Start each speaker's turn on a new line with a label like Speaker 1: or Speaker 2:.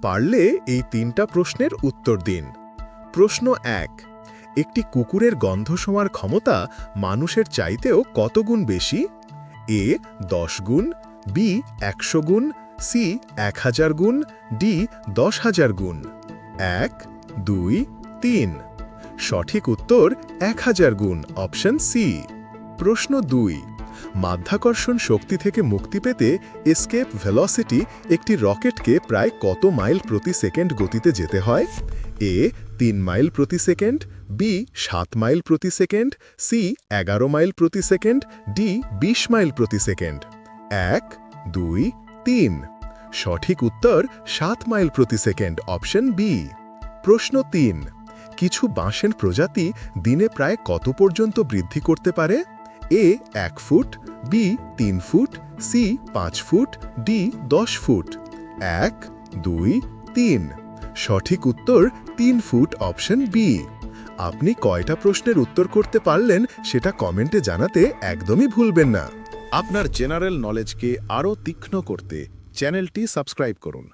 Speaker 1: পারলে এই ৩টা প্রশ্নের উত্তর দিন। প্রশ্ন ১। একটি কুকুরের গন্ধ শোঁয়ার ক্ষমতা মানুষের চাইতেও কত গুণ বেশি? এ ১০ গুণ, বি ১০০ গুণ, সি ১০০০ গুণ, ডি ১০,০০০ গুণ। ১, ২, ৩। সঠিক উত্তর ১০০০ গুণ, অপশন সি। প্রশ্ন ২। মাধ্যাকর্ষণ শক্তি থেকে মুক্তি পেতে এসকেপ ভেলোসিটি একটি রকেটকে প্রায় কত মাইল প্রতি সেকেন্ড গতিতে যেতে হয়? এ ৩ মাইল প্রতি সেকেন্ড, বি ৭ মাইল প্রতি সেকেন্ড, সি ১১ মাইল প্রতি সেকেন্ড, ডি ২০ মাইল প্রতি সেকেন্ড। ১, ২, ৩। সঠিক উত্তর ৭ মাইল প্রতি সেকেন্ড, অপশন বি। প্রশ্ন ৩। কিছু বাঁশের প্রজাতি দিনে প্রায় কত পর্যন্ত বৃদ্ধি করতে পারে? A ১ foot, B ৩ foot, C ৫ foot, D ১০ foot. ১, ২, ৩। সঠিক উত্তর ৩ ফুট, অপশন বি। আপনি কয়টা প্রশ্নের উত্তর করতে পারলেন সেটা কমেন্টে জানাতে একদমই ভুলবেন না।
Speaker 2: আপনার জেনারেল নলেজকে আরও তীক্ষ্ণ করতে চ্যানেলটি সাবস্ক্রাইব করুন।